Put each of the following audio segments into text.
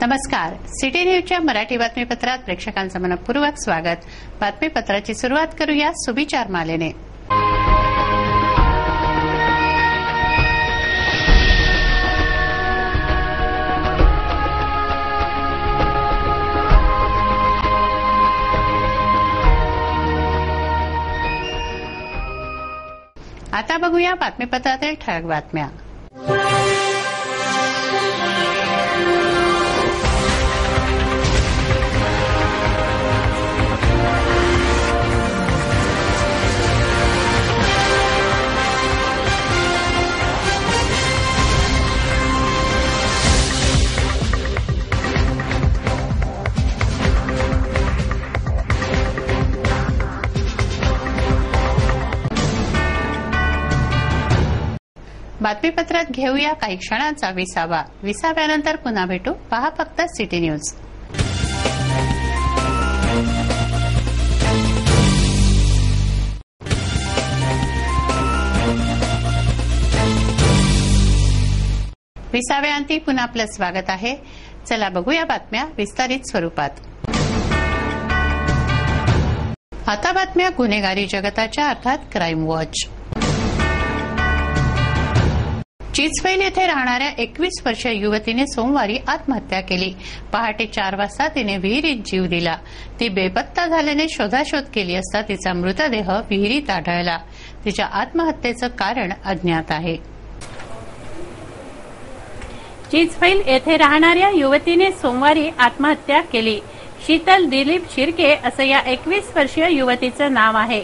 नमस्कार. सिटी न्यूजच्या मराठी बातमीपत्रात प्रेक्षकांचं मनपूर्वक स्वागत. बातमीपत्राची सुरुवात करूया सुविचार मालेने. आता बघूया बातमीपत्रातील ठळक बातम्या. बातमीपत्रात घेऊया काही क्षणांचा विसावा. विसाव्यानंतर पुन्हा भेटू. पहा फक्त सिटी न्यूज. विसाव्याअंती पुन्हा आपलं स्वागत आहे. चला बघूया बातम्या विस्तारित स्वरूपात. आता बातम्या गुन्हेगारी जगताच्या अर्थात क्राईम वॉच. चिंचवैल येथे राहणाऱ्या 21 वर्षीय युवतीने सोमवारी आत्महत्या केली. पहाटे 4 वाजता तिने विहिरीत जीव दिला. ती बेपत्ता झाल्याने शोधाशोध केली असता तिचा मृतदेह विहिरीत आढळला. तिच्या आत्महत्येचं कारण अज्ञात आहे. चिंचवैल येथे राहणाऱ्या युवतीने सोमवारी आत्महत्या केली. शीतल दिलीप शिर्के असं या 21 वर्षीय युवतीचं नाव आहे.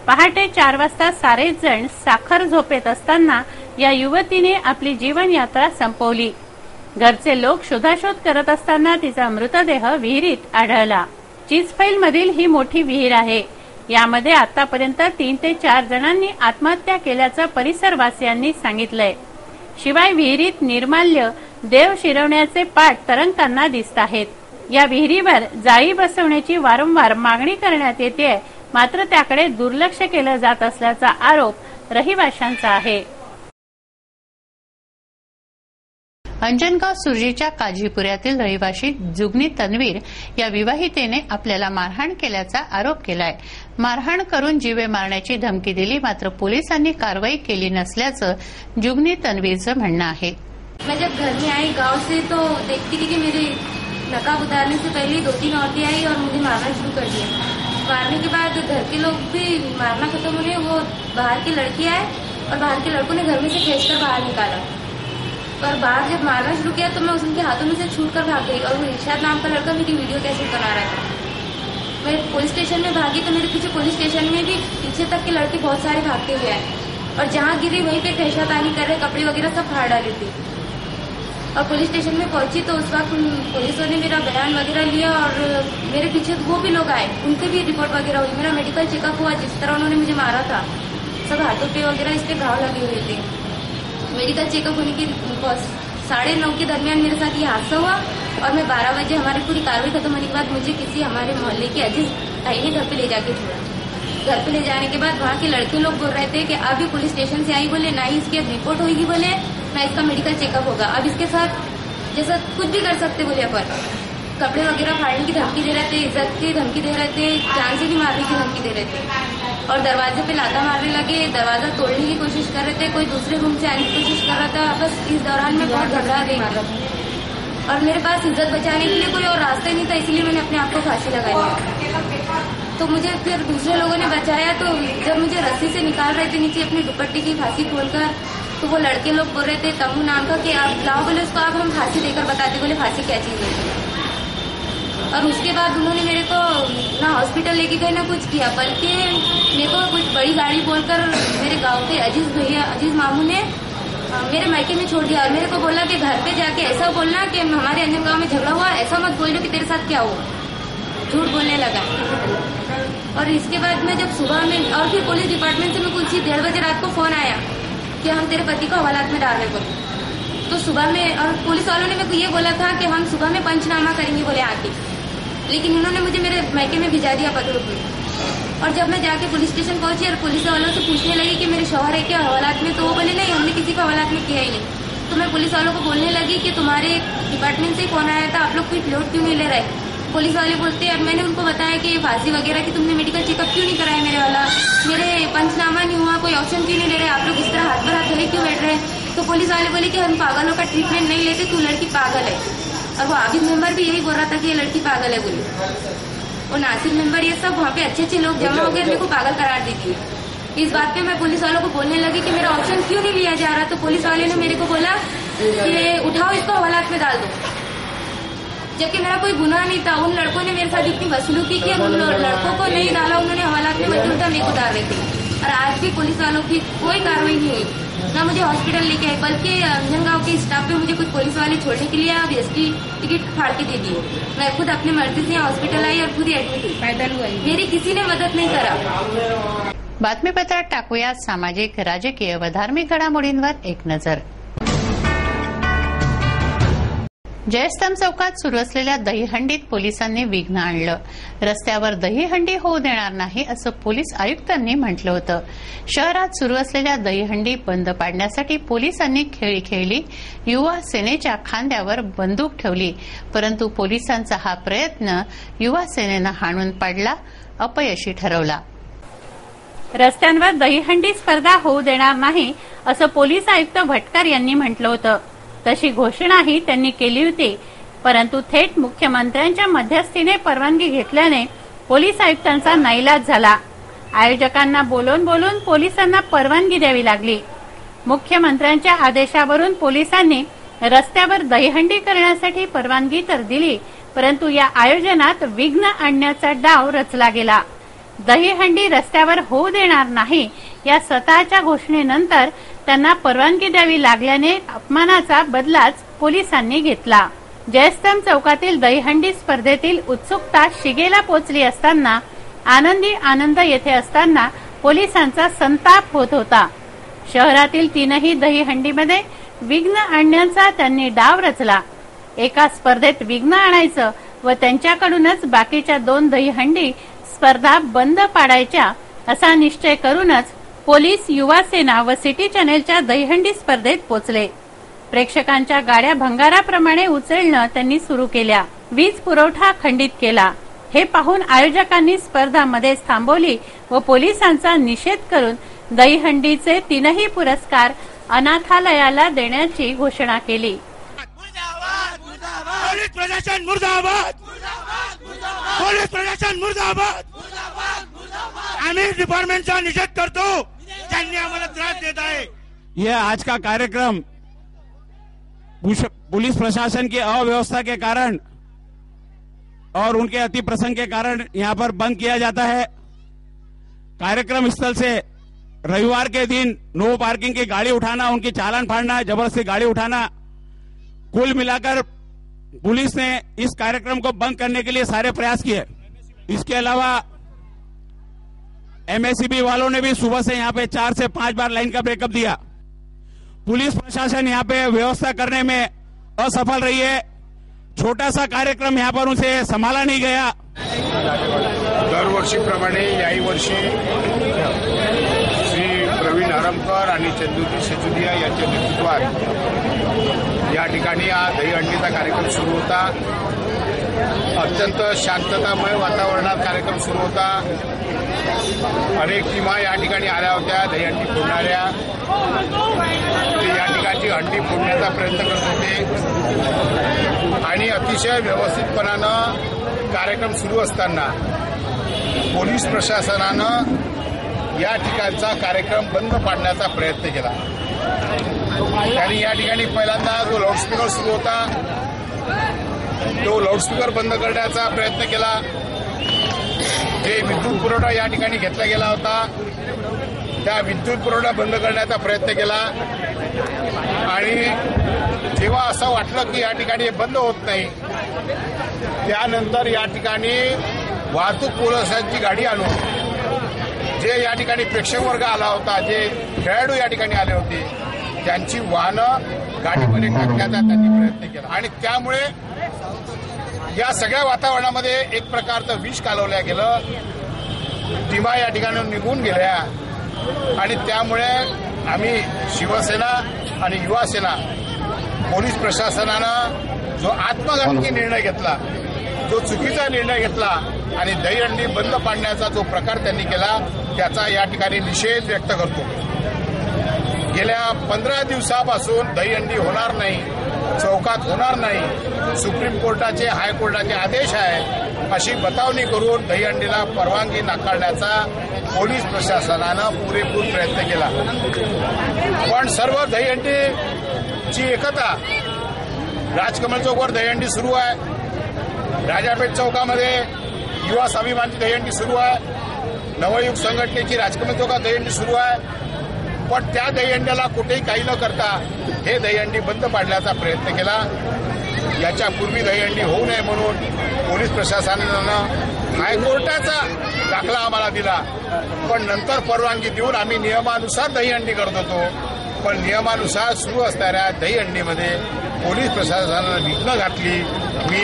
पहाटे 4 वाजता सारेच जण साखर झोपेत असताना या युवतीने आपली जीवनयात्रा संपवली. घरचे लोक शोधाशोध करत असताना तिचा मृतदेह विहिरीत आढळला. चिंचवैल मधील ही मोठी विहीर आहे. यामध्ये आतापर्यंत 3 ते 4 जणांनी आत्महत्या केल्याचं परिसरवासियांनी सांगितलंय. शिवाय विहिरीत निर्माल्य देव शिरवण्याचे पाट तरंगताना दिसत आहेत. या विहिरीवर जाळी बसवण्याची वारंवार मागणी करण्यात येते, मात्र त्याकडे दुर्लक्ष केलं जात असल्याचा आरोप रहिवाशांचा आहे. अंजनगाव सुर्जीच्या काझीपुऱ्यातील रहिवाशी जुगनी तन्वीर या विवाहितेने आपल्याला मारहाण केल्याचा आरोप केलाय. मारहाण करून जीवे मारण्याची धमकी दिली, मात्र पोलिसांनी कारवाई केली नसल्याचं जुगनी तन्वीरचं म्हणणं आहे. मैं जब घर में आई गांव से तो देखती थी कि मेरी नकाब उतारने से पहले 2-3 औरतें आई और मुझे मारना शुरू कर दिया. मारने के बाद घर के लोग भी मारना खत्म होने, वो बाहर की लड़की आए और बाहर के लड़कों ने घर में से खींचकर बाहर निकाला. और बाहर जब मारना शुरू किया तो मैं उनके हाथों में से छूटकर भाग गई और वो इरशाद नाम का लड़का मेरी वीडियो कैसेट बना रहा था. मैं पुलिस स्टेशन में भागी तो मेरे पीछे पुलिस स्टेशन में भी पीछे तक के लड़के बहुत सारे भागते हुए आए और जहाँ गिरी वहीं पे खेशातानी कर रहे, कपड़े वगैरह सब फाड़ डाले थे. और पुलिस स्टेशन में पहुंची तो उस वक्त पुलिसों ने मेरा बयान वगैरह लिया और मेरे पीछे वो भी लोग आए, उनके भी रिपोर्ट वगैरह हुई. मेरा मेडिकल चेकअप हुआ. जिस तरह उन्होंने मुझे मारा था, सब हाथों पे वगैरह इस पे घाव लगे हुए थे. मेडिकल चेकअप होने की 9:30 के दरमियान मेरे साथ ये हादसा हुआ और मैं 12 बजे हमारी पूरी कार्रवाई खत्म होने के बाद मुझे किसी हमारे मोहल्ले के अजीज भाई ने घर पे ले जाके छोड़ा. घर पे ले जाने के बाद वहाँ के लड़के लोग बोल रहे थे कि अभी पुलिस स्टेशन से आई, बोले ना ही इसकी रिपोर्ट होगी, बोले ना इसका मेडिकल चेकअप होगा, अब इसके साथ जैसा कुछ भी कर सकते बोले. अपन कपड़े वगैरह फाड़ने की धमकी दे रहे थे, इज्जत की धमकी दे रहे थे, जान से भी मारने की धमकी दे रहे थे और दरवाजे पे लाता मारने लगे. दरवाजा तोड़ने की कोशिश कर रहे थे, कोई दूसरे रूम से आने की कोशिश कर रहा था. बस इस दौरान मैं बहुत घबरा गई और मेरे पास इज्जत बचाने के लिए कोई और रास्ता नहीं था, इसलिए मैंने अपने आप को फांसी लगाई. तो मुझे फिर दूसरे लोगों ने बचाया. तो जब मुझे रस्सी से निकाल रहे थे नीचे अपनी दुपट्टे की फांसी खोलकर, तो वो लड़के लोग बोल रहे थे तमू नाम का कि आप लाओ, बोले उसको आप हम फांसी देकर बताते, बोले फांसी क्या चीज है. और उसके बाद उन्होंने मेरे को ना हॉस्पिटल लेके गए ना कुछ किया, बल्कि मेरे को कुछ बड़ी गाड़ी बोलकर मेरे गांव के अजीज मामू ने मेरे मायके में छोड़ दिया और मेरे को बोला कि घर पे जाके ऐसा बोलना कि हमारे अंजनगांव में झगड़ा हुआ, ऐसा मत बोल दो कि तेरे साथ क्या हुआ। झूठ बोलने लगा। और इसके बाद में जब सुबह में और फिर पुलिस डिपार्टमेंट से मेरे को 1:30 बजे रात को फोन आया कि हम तेरे पति को हवालात में डाल रहे बोले। तो सुबह में और पुलिस वालों ने मेरे को ये बोला था कि हम सुबह में पंचनामा करेंगे बोले आके, लेकिन उन्होंने मुझे मेरे मायके में भिजा दिया पकड़। और जब मैं जाके पुलिस स्टेशन पहुंची और पुलिस वालों से पूछने लगी कि मेरे शौहर है क्या हवालात में, तो वो बोले नहीं, हमने किसी को हवालात में किया ही नहीं। तो मैं पुलिस वालों को बोलने लगी कि तुम्हारे डिपार्टमेंट से फोन आया था, आप लोग कोई प्लॉट क्यों नहीं ले रहे। पुलिस वाले बोलते हैं, मैंने उनको बताया कि फांसी वगैरह की तुमने मेडिकल चेकअप क्यों नहीं कराया मेरे वाला, मेरे पंचनामा नहीं हुआ, कोई ऑप्शन क्यों नहीं ले रहे, आप लोग इस तरह हाथ पर हाथ धरे क्यों बैठ रहे हैं। तो पुलिस वाले बोले कि हम पागलों का ट्रीटमेंट नहीं लेते, तू लड़की पागल है। और वो आबिद मेंबर भी यही बोल रहा था कि ये लड़की पागल है बोली। और नासिर मेंबर, ये सब वहाँ पे अच्छे अच्छे लोग जमा हो गए, मेरे को पागल करार दी थी। इस बात पे मैं पुलिस वालों को बोलने लगी कि मेरा ऑप्शन क्यों नहीं लिया जा रहा। तो पुलिस वाले ने मेरे को बोला कि उठाओ इसको हवालात में डाल दो, जबकि मेरा कोई गुनाह नहीं था। उन लड़कों ने मेरे साथ इतनी बदसलूकी की, उन लड़कों को नहीं डाला उन्होंने हवालात में, बल्कि उल्टा मेरे को डाल रहे थे। और आज भी पुलिस वालों की कोई कार्रवाई नहीं हुई, ना मुझे हॉस्पिटल लेके आए, बल्कि अंजनगांव के स्टाफ पे मुझे कुछ पुलिस वाले छोड़ने के लिए अब एसटी टिकट फाड़ के दे दिए। मैं खुद अपने मर्जी से हॉस्पिटल आई और खुद ही एडमिट हुई, पैदल हुई, मेरी किसी ने मदद नहीं करा। बातमीपत्रात टाकूया सामाजिक, राजकीय व धार्मिक घडामोडींवर एक नजर। जयस्तंभ चौकात सुरू असलेल्या दहीहंडीत पोलिसांनी विघ्न आणलं। रस्त्यावर दहीहंडी होऊ देणार नाही असं पोलीस आयुक्तांनी म्हटलं होतं। शहरात सुरू असलेल्या दहीहंडी बंद पाडण्यासाठी पोलिसांनी खेळी खेळली, युवा सेनेच्या खांद्यावर बंदूक ठेवली, परंतु पोलिसांचा हा प्रयत्न युवा सेनेनं हाणून पाडला, अपयशी ठरवला। रस्त्यांवर दहीहंडी स्पर्धा होऊ देणार नाही असं पोलीस आयुक्त भटकर यांनी म्हटलं होतं। तशी घोषणाही त्यांनी केली होती, परंतु थेट मुख्यमंत्र्यांच्या मध्यस्थीने परवानगी घेतल्याने पोलीस आयुक्तांचा नाईलाज झाला। आयोजकांना बोलून बोलून पोलिसांना परवानगी द्यावी लागली। मुख्यमंत्र्यांच्या आदेशावरून पोलिसांनी रस्त्यावर दहीहंडी करण्यासाठी परवानगी तर दिली, परंतु या आयोजनात विघ्न आणण्याचा डाव रचला गेला। दहीहंडी रस्त्यावर होऊ देणार नाही या स्वतःच्या घोषणेनंतर त्यांना परवानगी द्यावी लागल्याने अपमानाचा बदलाच पोलिसांनी घेतला। जयस्तंभ चौकातील दहीहंडी स्पर्धेतील उत्सुकता शिगेला पोहोचली असताना आनंदी आनंद येथे असताना पोलिसांचा संताप होत होता। शहरातील 3ही दहीहंडीमध्ये विघ्न आणण्याचा त्यांनी डाव रचला। एका स्पर्धेत विघ्न आणायचं व त्यांच्याकडूनच बाकीच्या 2 दहीहंडी स्पर्धा बंद पाडायच्या असा निश्चय करूनच पोलीस, युवा सेना व सिटी चॅनेलच्या दहीहंडी स्पर्धेत पोचले। प्रेक्षकांच्या गाड्या भंगाराप्रमाणे उचलणं त्यांनी सुरू केल्या। वीज पुरवठा खंडित केला। हे पाहून आयोजकांनी स्पर्धा मध्येच थांबवली व पोलिसांचा निषेध करून दहीहंडीचे 3ही पुरस्कार अनाथालयाला देण्याची घोषणा केली। पोलीस प्रशासन मुर्दाबाद, पोलीस प्रशासन मुर्दाबाद। आम्ही डिपार्टमेंटचा निषेध करतो, ज्यांनी आम्हाला त्रास देत आहे। यह आज का कार्यक्रम पुलिस प्रशासन की अव्यवस्था के कारण और उनके अति प्रसंग के कारण यहाँ पर बंद किया जाता है। कार्यक्रम स्थल से रविवार के दिन नो पार्किंग की गाड़ी उठाना, उनकी चालान फाड़ना, जबरदस्ती गाड़ी उठाना, कुल मिलाकर पुलिस ने इस कार्यक्रम को बंद करने के लिए सारे प्रयास किए। इसके अलावा एमएससीबी वालों ने भी सुबह से यहाँ पे 4 से 5 बार लाइन का ब्रेकअप दिया। पुलिस प्रशासन यहाँ पे व्यवस्था करने में असफल रही है। छोटा सा कार्यक्रम यहाँ पर उनसे संभाला नहीं गया। दरवर्षीप्रमाणे याही वर्षी श्री प्रवीण हरमकर आणि चंदुजी सेजुदिया यांच्या नेतृत्वात या ठिकाणी हा दहीहंडीचा कार्यक्रम सुरू होता। अत्यंत शांततामय वातावरणात कार्यक्रम सुरू होता। अनेक टीमा या ठिकाणी आल्या होत्या दहीहंडी फोडणाऱ्या, ते या ठिकाणी हंडी फोडण्याचा प्रयत्न करत होते आणि अतिशय व्यवस्थितपणानं कार्यक्रम सुरू असताना पोलीस प्रशासनानं या ठिकाणचा कार्यक्रम बंद पाडण्याचा प्रयत्न केला। त्यांनी या ठिकाणी पहिल्यांदा जो लाऊडस्पीकर सुरू होता तो लाऊडस्पीकर बंद करण्याचा प्रयत्न केला। जे विद्युत पुरवठा या ठिकाणी घेतला गेला होता त्या विद्युत पुरवठा बंद करण्याचा प्रयत्न केला असं वाटलं की या ठिकाणी बंद होत नाही, त्यानंतर या ठिकाणी वाहतूक पोलिसांची गाडी आणून जे या ठिकाणी प्रेक्षक वर्ग आला होता, जे खेळाडू या ठिकाणी आले होते, त्यांची वाहनं गाडीमध्ये टाकण्याचा त्यांनी प्रयत्न केला आणि त्यामुळे या सगळ्या वातावरणामध्ये एक प्रकारचं विष कालवल्या गेलं. टीमा या ठिकाणी निघून गेल्या आणि त्यामुळे आम्ही शिवसेना आणि युवासेना पोलीस प्रशासनानं जो आत्मघातकी निर्णय घेतला, जो चुकीचा निर्णय घेतला आणि दहीहंडी बंद पाडण्याचा जो प्रकार त्यांनी केला त्याचा या ठिकाणी निषेध व्यक्त करतो. गेल्या 15 दिवसापासून दहीहंडी होणार नाही, चौकात होणार नाही, सुप्रीम कोर्टाचे हायकोर्टाचे आदेश आहे अशी बतावणी करून दहीहंडीला परवानगी नाकारण्याचा पोलीस प्रशासनानं पुरेपूर प्रयत्न केला. पण सर्व दहीहंडीची एकता, राजकमल चौकवर दहीहंडी सुरू आहे, राजापेठ चौकामध्ये युवा स्वाभिमानची दहीहंडी सुरू आहे, नवयुग संघटनेची राजकमल चौकात दहीहंडी सुरू आहे. पण त्या दहीहंड्याला कुठेही काही न करता हे दहीहंडी बंद पाडण्याचा प्रयत्न केला. याच्यापूर्वी दहीहंडी होऊ नये म्हणून पोलीस प्रशासनानं हायकोर्टाचा दाखला आम्हाला दिला, पण नंतर परवानगी देऊन आम्ही नियमानुसार दहीहंडी करत होतो. पण नियमानुसार सुरू असणाऱ्या दहीहंडीमध्ये पोलीस प्रशासनानं विघ्न घातली. मी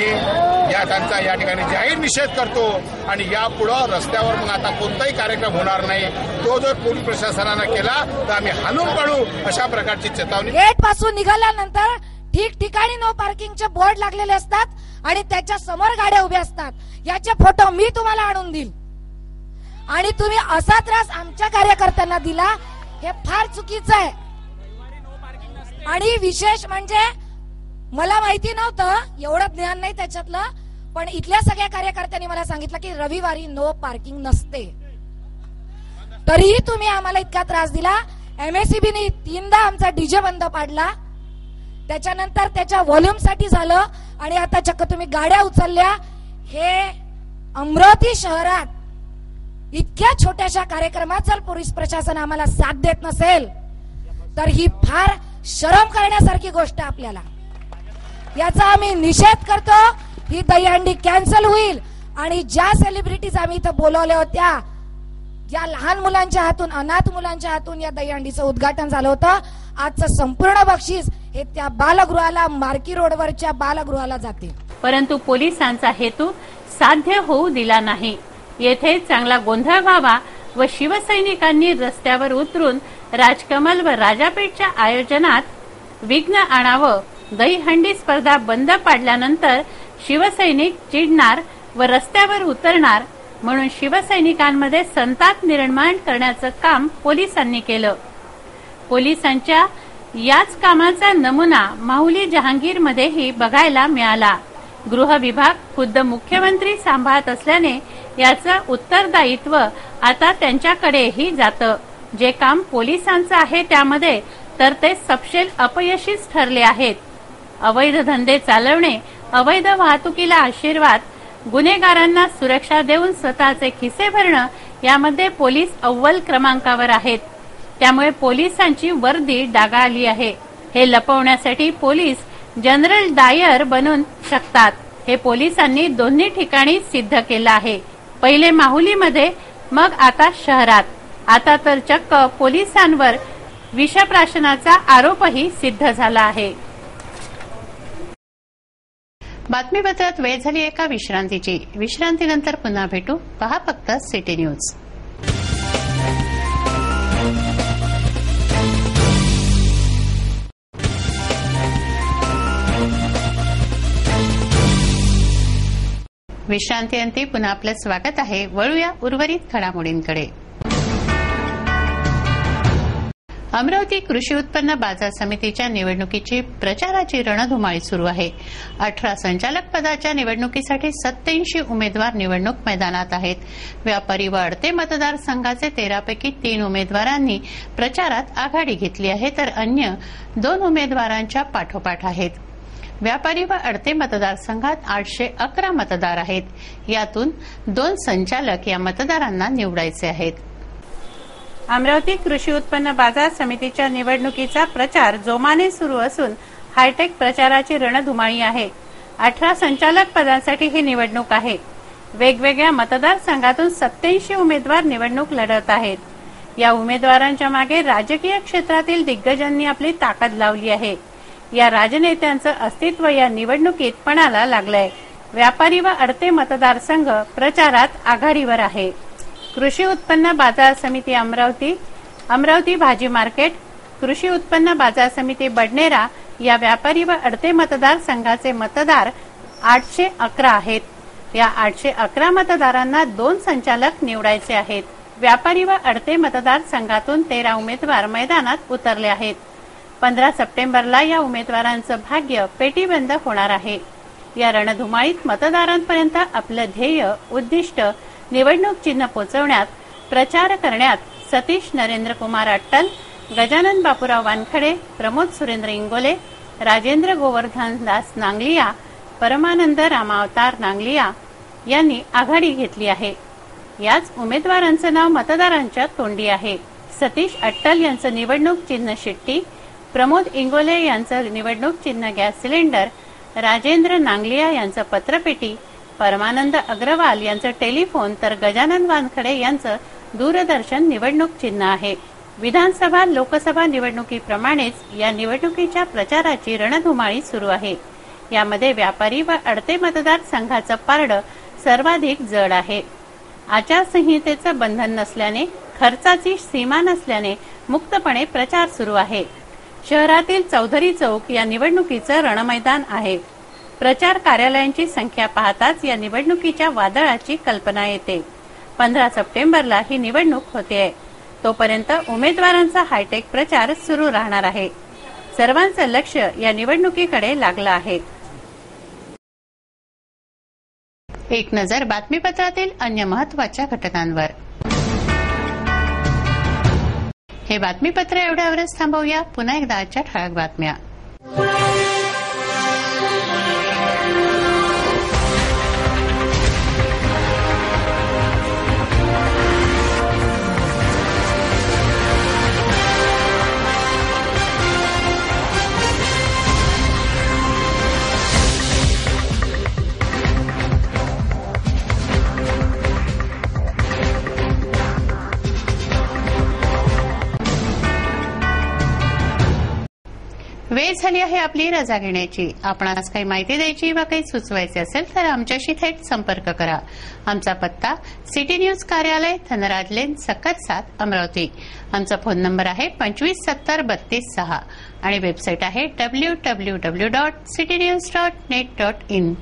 त्यांचा या ठिकाणी जाहीर निषेध करतो आणि यापुढं रस्त्यावर मग आता कोणताही कार्यक्रम होणार नाही. तो जर पोलीस प्रशासनानं केला तर आम्ही हाणून काढू अशा प्रकारची चेतावणी. गेट पासून निघाल्यानंतर ठिकठिकाणी नो पार्किंगचे बोर्ड लागलेले असतात आणि त्याच्या समोर गाड्या उभ्या असतात. याचे फोटो मी तुम्हाला आणून देईल आणि तुम्ही असा त्रास आमच्या कार्यकर्त्यांना दिला, हे फार चुकीचं आहे. आणि विशेष म्हणजे मला माहिती नव्हतं, एवढं ज्ञान नाही त्याच्यातलं, पण इथल्या सगळ्या कार्यकर्त्यांनी मला सांगितलं की रविवारी नो पार्किंग नसते. तरीही तुम्ही आम्हाला इतका त्रास दिला. एमएससीबीने 3दा आमचा डीजे बंद पाडला, त्याच्यानंतर त्याच्या व्हॉल्यूमसाठी झालं आणि आता चक्क तुम्ही गाड्या उचलल्या. हे अमरावती शहरात इतक्या छोट्याशा कार्यक्रमात जर पोलीस प्रशासन आम्हाला साथ देत नसेल तर ही फार शरम करण्यासारखी गोष्ट आपल्याला. याचा आम्ही निषेध करतो. ही दहीहंडी कॅन्सल होईल आणि ज्या सेलिब्रिटीज आम्ही इथं बोलवल्या होत्या, ज्या लहान मुलांच्या हातून, अनाथ मुलांच्या हातून या दहीहंडीचं उद्घाटन झालं होतं, आजचं संपूर्ण बक्षीस हे त्या बालगृहाला, मार्की रोडवरच्या बालगृहाला जाते. परंतु पोलिसांचा हेतू साध्य होऊ दिला नाही. येथे चांगला गोंधळ व्हावा व शिवसैनिकांनी रस्त्यावर उतरून राजकमल व राजापेठच्या आयोजनात विघ्न आणावं. दहीहंडी स्पर्धा बंद पाडल्यानंतर शिवसैनिक चिडणार व रस्त्यावर उतरणार म्हणून शिवसैनिकांमध्ये संताप निर्माण करण्याचं काम पोलिसांनी केलं. पोलिसांच्या याच कामाचा नमुना माहुली जहांगीरमध्येही बघायला मिळाला. गृह विभाग खुद्द मुख्यमंत्री सांभाळत असल्याने याचं उत्तरदायित्व आता त्यांच्याकडेही जातं. जे काम पोलिसांचं आहे त्यामध्ये तर ते सपशेल अपयशीच ठरले आहेत. अवैध धंदे चालवणे, अवैध वाहतुकीला आशीर्वाद, गुन्हेगारांना सुरक्षा देऊन स्वतःचे खिसे भरणं यामध्ये पोलीस अव्वल क्रमांकावर आहेत. त्यामुळे पोलिसांची वर्दी डागाळली आहे. हे लपवण्यासाठी पोलीस जनरल डायर बनून शकतात. हे पोलिसांनी दोन्ही ठिकाणी सिद्ध केलं आहे. पहिले माहुलीमध्ये, मग आता शहरात. आता तर चक्क पोलिसांवर विषप्राशनाचा आरोपही सिद्ध झाला आहे. बातमीपत्रात वेळ झाली एका विश्रांतीची. विश्रांतीनंतर पुन्हा भेटू. पहा फक्त सिटी न्यूज. विश्रांतीअंती पुन्हा आपलं स्वागत आहे. वळूया उर्वरित घडामोडींकडे. अमरावती कृषी उत्पन्न बाजार समितीच्या निवडणुकीची प्रचाराची रणधुमाळी सुरू आहे. 18 संचालक पदाच्या निवडणुकीसाठी 87 उमेदवार निवडणूक मैदानात आहेत. व्यापारी व अडते मतदारसंघाचे 13 पैकी 3 उमेदवारांनी प्रचारात आघाडी घेतली आहे, तर अन्य 2 उमेदवारांच्या पाठोपाठ आहेत. व्यापारी व अडते मतदारसंघात 811 मतदार आहेत. यातून 2 संचालक या मतदारांना निवडायचे आहेत. अमरावती कृषी उत्पन्न बाजार समितीच्या निवडणुकीचा प्रचार जोमाने सुरू असून हायटेक प्रचाराची रणधुमाळी आहे. 18 संचालक पदांसाठी ही निवडणूक आहे. वेगवेगळ्या मतदारसंघातून 87 उमेदवार निवडणूक लढत आहेत. या उमेदवारांच्या मागे राजकीय क्षेत्रातील दिग्गजांनी आपली ताकद लावली आहे. या राजनेत्यांचं अस्तित्व या निवडणुकीत पणाला लागलंय. व्यापारी व अडते मतदारसंघ प्रचारात आघाडीवर आहे. कृषी उत्पन्न बाजार समिती अमरावती, अमरावती भाजी मार्केट, कृषी उत्पन्न बाजार समिती बडनेरा या व्यापारी व अडते मतदारसंघाचे मतदार 811 आहेत. या 811 मतदारांना 2 संचालक निवडायचे आहेत. व्यापारी व अडते मतदारसंघातून 13 उमेदवार मैदानात उतरले आहेत. 15 सप्टेंबरला या उमेदवारांचं भाग्य पेटीबंद होणार आहे. या रणधुमाळीत मतदारांपर्यंत आपलं ध्येय, उद्दिष्ट, निवडणूक चिन्ह पोहोचवण्यात, प्रचार करण्यात सतीश नरेंद्र कुमार अट्टल, गजानन बापूराव वानखडे, प्रमोद सुरेंद्र इंगोले, राजेंद्र गोवर्धन दास नांगलिया, परमानंद रामावतार नांगलिया यांनी आघाडी घेतली आहे. याच उमेदवारांचं नाव मतदारांच्या तोंडी आहे. सतीश अट्टल यांचं निवडणूक चिन्ह शिट्टी, प्रमोद इंगोले यांचं निवडणूक चिन्ह गॅस सिलेंडर, राजेंद्र नांगलिया यांचं पत्रपेटी, परमानंद अग्रवाल यांचं टेलिफोन तर गजानन वानखडे यांचं दूरदर्शन निवडणूक चिन्ह आहे. विधानसभा लोकसभा निवडणुकीप्रमाणेच या निवडणुकीच्या प्रचाराची रणधुमाळी सुरू आहे. यामध्ये व्यापारी व अडते मतदारसंघाचं पारडं सर्वाधिक जड आहे. आचारसंहितेचं बंधन नसल्याने, खर्चाची सीमा नसल्याने मुक्तपणे प्रचार सुरू आहे. शहरातील चौधरी चौक या निवडणुकीचं रणमैदान आहे. प्रचार कार्यालयांची संख्या पाहताच या निवडणुकीच्या वादळाची कल्पना येते. 15 सप्टेंबरला ही निवडणूक होतेय. तोपर्यंत उमेदवारांचा हायटेक प्रचार सुरू राहणार आहे. सर्वांचं लक्ष या निवडणुकीकडे लागलं आहे. एक नजर बातमीपत्रातील अन्य महत्त्वाच्या घटनांवर. हे बातमीपत्र एवढ्यावरच थांबवूया. पुन्हा एकदा आजच्या ठळक बातम्या. वेळ झाली आहे आपली रजा घेण्याची. आपणास काही माहिती द्यायची वा काही सुचवायचे असेल तर आमच्याशी थेट संपर्क करा. आमचा पत्ता सिटी न्यूज कार्यालय, धनराज लेन, सक्कर 7, अमरावती. आमचा फोन नंबर आहे 25703236 आणि वेबसाईट आहे www.citynews.net.in.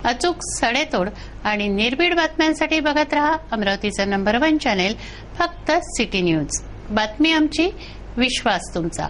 अचूक, सडेतोड आणि निर्भीड बातम्यांसाठी बघत रहा अमरावतीचं नंबर 1 चॅनेल, फक्त सिटी न्यूज. बातमी आमची, विश्वास तुमचा.